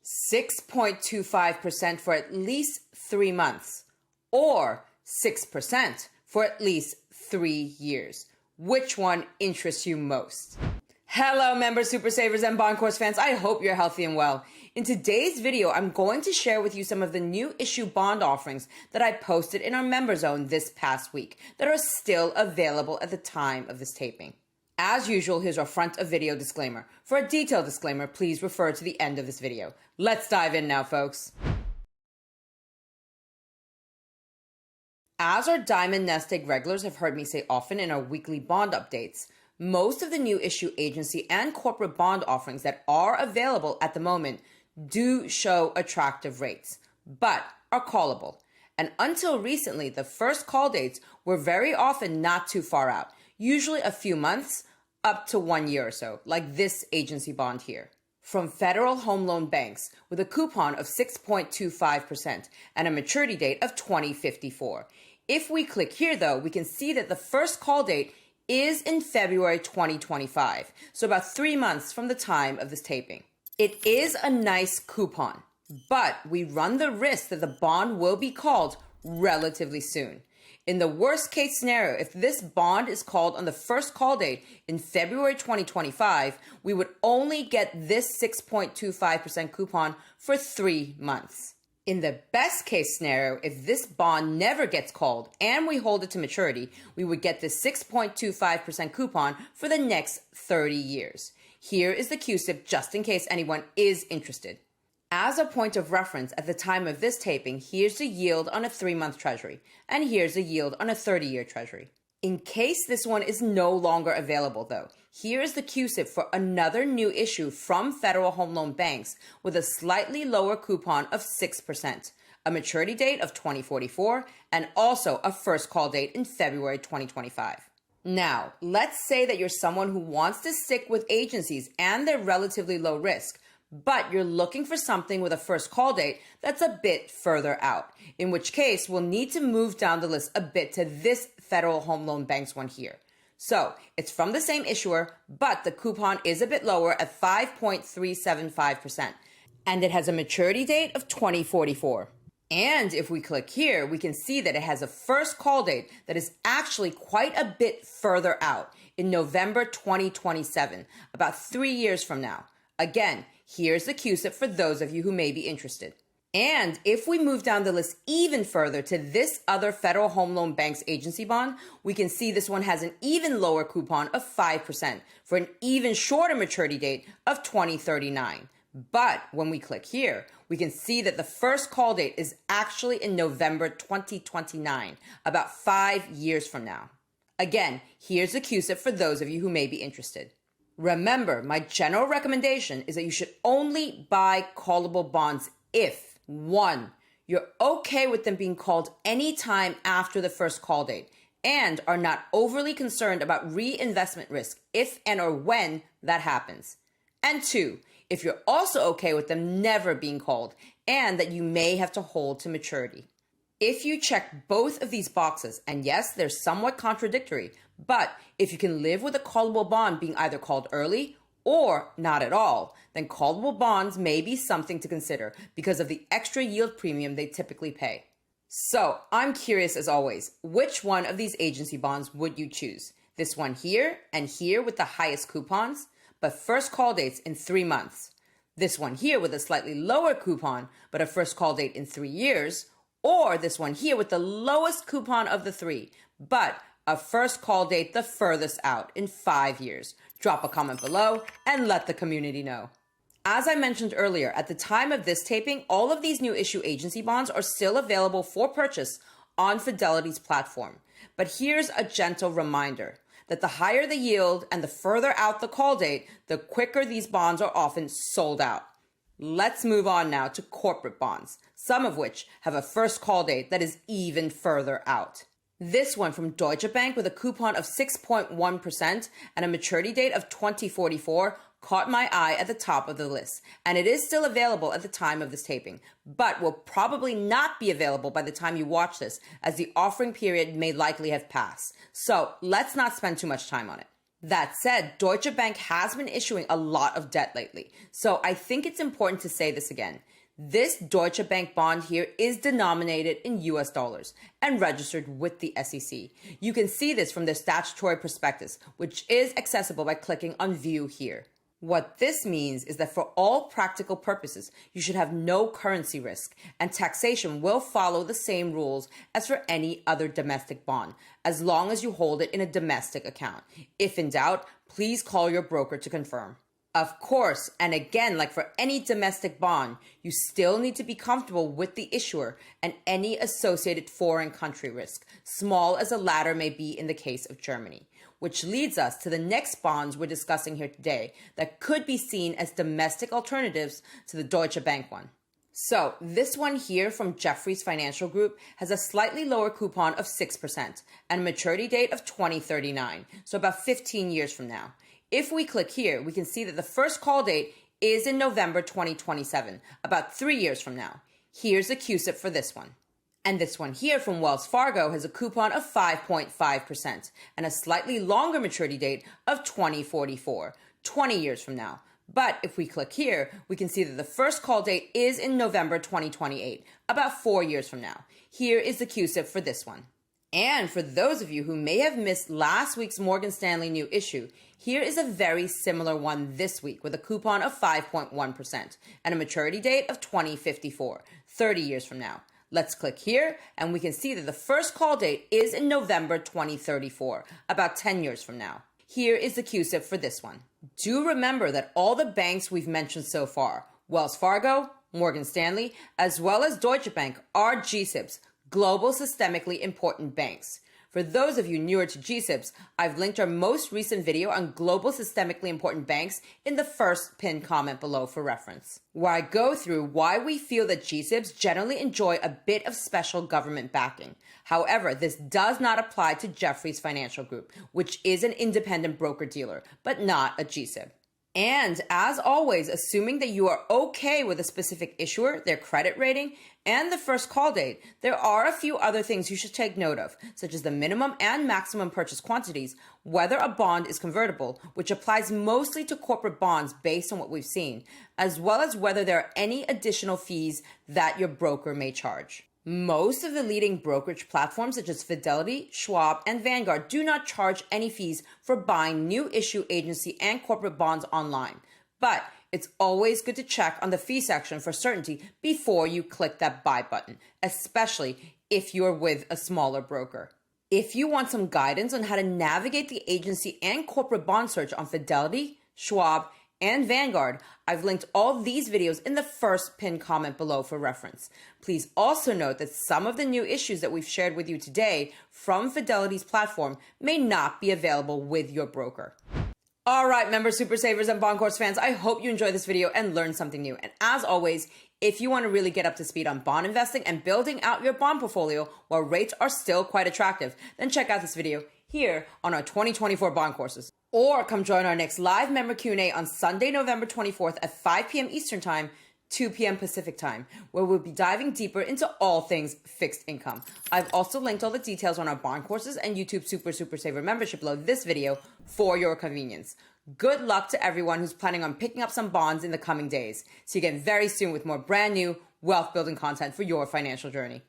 6.25% for at least 3 months, or 6% for at least 3 years. Which one interests you most? Hello, members, super savers, and bond course fans. I hope you're healthy and well. In today's video, I'm going to share with you some of the new issue bond offerings that I posted in our member zone this past week that are still available at the time of this taping. As usual, here's our front of video disclaimer. For a detailed disclaimer, please refer to the end of this video. Let's dive in now, folks. As our Diamond NestEgg regulars have heard me say often in our weekly bond updates, most of the new issue agency and corporate bond offerings that are available at the moment do show attractive rates, but are callable. And until recently, the first call dates were very often not too far out, usually a few months up to 1 year or so, like this agency bond here. From Federal Home Loan Banks with a coupon of 6.25% and a maturity date of 2054. If we click here, though, we can see that the first call date is in February 2025, so about 3 months from the time of this taping. It is a nice coupon, but we run the risk that the bond will be called relatively soon. In the worst case scenario, if this bond is called on the first call date in February 2025, we would only get this 6.25% coupon for 3 months. In the best case scenario, if this bond never gets called and we hold it to maturity, we would get this 6.25% coupon for the next 30 years. Here is the Q-SIB just in case anyone is interested. As a point of reference, at the time of this taping, here's the yield on a 3-month treasury, and here's the yield on a 30-year treasury. In case this one is no longer available, though, here is the Q-SIB for another new issue from Federal Home Loan Banks with a slightly lower coupon of 6%, a maturity date of 2044, and also a first call date in February 2025. Now, let's say that you're someone who wants to stick with agencies and their relatively low risk, but you're looking for something with a first call date that's a bit further out, in which case we'll need to move down the list a bit to this Federal Home Loan Banks one here. So it's from the same issuer, but the coupon is a bit lower at 5.375%, and it has a maturity date of 2044. And if we click here, we can see that it has a first call date that is actually quite a bit further out in November 2027, about 3 years from now. Again, here's the Q-SIB for those of you who may be interested. And if we move down the list even further to this other Federal Home Loan Banks agency bond, we can see this one has an even lower coupon of 5% for an even shorter maturity date of 2039. But when we click here, we can see that the first call date is actually in November 2029, about 5 years from now. Again, here's the Q-SIB for those of you who may be interested. Remember, my general recommendation is that you should only buy callable bonds if 1, you're okay with them being called anytime after the first call date and are not overly concerned about reinvestment risk if and or when that happens. And 2, if you're also okay with them never being called and that you may have to hold to maturity. If you check both of these boxes, and yes, they're somewhat contradictory, but if you can live with a callable bond being either called early or not at all, then callable bonds may be something to consider because of the extra yield premium they typically pay. So I'm curious as always, which one of these agency bonds would you choose? This one here and here with the highest coupons, but first call dates in 3 months. This one here with a slightly lower coupon, but a first call date in 3 years, or this one here with the lowest coupon of the 3, but a first call date the furthest out in 5 years. Drop a comment below and let the community know. As I mentioned earlier, at the time of this taping, all of these new issue agency bonds are still available for purchase on Fidelity's platform. But here's a gentle reminder that the higher the yield and the further out the call date, the quicker these bonds are often sold out. Let's move on now to corporate bonds, some of which have a first call date that is even further out. This one from Deutsche Bank with a coupon of 6.1% and a maturity date of 2044 caught my eye at the top of the list, and it is still available at the time of this taping, but will probably not be available by the time you watch this, as the offering period may likely have passed. So let's not spend too much time on it. That said, Deutsche Bank has been issuing a lot of debt lately, so I think it's important to say this again. This Deutsche Bank bond here is denominated in US dollars and registered with the SEC. You can see this from their statutory prospectus, which is accessible by clicking on View here. What this means is that for all practical purposes, you should have no currency risk, and taxation will follow the same rules as for any other domestic bond, as long as you hold it in a domestic account. If in doubt, please call your broker to confirm. Of course, and again, like for any domestic bond, you still need to be comfortable with the issuer and any associated foreign country risk, small as the latter may be in the case of Germany. Which leads us to the next bonds we're discussing here today that could be seen as domestic alternatives to the Deutsche Bank one. So this one here from Jefferies Financial Group has a slightly lower coupon of 6% and a maturity date of 2039, so about 15 years from now. If we click here, we can see that the first call date is in November 2027, about 3 years from now. Here's the Q-SIB for this one. And this one here from Wells Fargo has a coupon of 5.5% and a slightly longer maturity date of 2044, 20 years from now. But if we click here, we can see that the first call date is in November 2028, about 4 years from now. Here is the Q-SIB for this one. And for those of you who may have missed last week's Morgan Stanley new issue, here is a very similar one this week with a coupon of 5.1% and a maturity date of 2054, 30 years from now. Let's click here and we can see that the first call date is in November 2034, about 10 years from now. Here is the Q-SIB for this one. Do remember that all the banks we've mentioned so far, Wells Fargo, Morgan Stanley, as well as Deutsche Bank, are G-SIBs, global systemically important banks. For those of you newer to G-SIBs, I've linked our most recent video on global systemically important banks in the first pinned comment below for reference, where I go through why we feel that G-SIBs generally enjoy a bit of special government backing. However, this does not apply to Jefferies Financial Group, which is an independent broker-dealer, but not a G-SIB. And as always, assuming that you are okay with a specific issuer, their credit rating, and the first call date, there are a few other things you should take note of, such as the minimum and maximum purchase quantities, whether a bond is convertible, which applies mostly to corporate bonds based on what we've seen, as well as whether there are any additional fees that your broker may charge. Most of the leading brokerage platforms such as Fidelity, Schwab, and Vanguard do not charge any fees for buying new issue agency and corporate bonds online. But it's always good to check on the fee section for certainty before you click that buy button, especially if you're with a smaller broker. If you want some guidance on how to navigate the agency and corporate bond search on Fidelity, Schwab, and Vanguard, I've linked all these videos in the first pinned comment below for reference. Please also note that some of the new issues that we've shared with you today from Fidelity's platform may not be available with your broker. All right, members, super savers, and bond course fans, I hope you enjoyed this video and learned something new. And as always, if you want to really get up to speed on bond investing and building out your bond portfolio while rates are still quite attractive, then check out this video here on our 2024 bond courses. Or come join our next live member Q&A on Sunday, November 24th at 5 p.m. Eastern Time, 2 p.m. Pacific Time, where we'll be diving deeper into all things fixed income. I've also linked all the details on our bond courses and YouTube Super Saver membership below this video for your convenience. Good luck to everyone who's planning on picking up some bonds in the coming days. See you again very soon with more brand new wealth building content for your financial journey.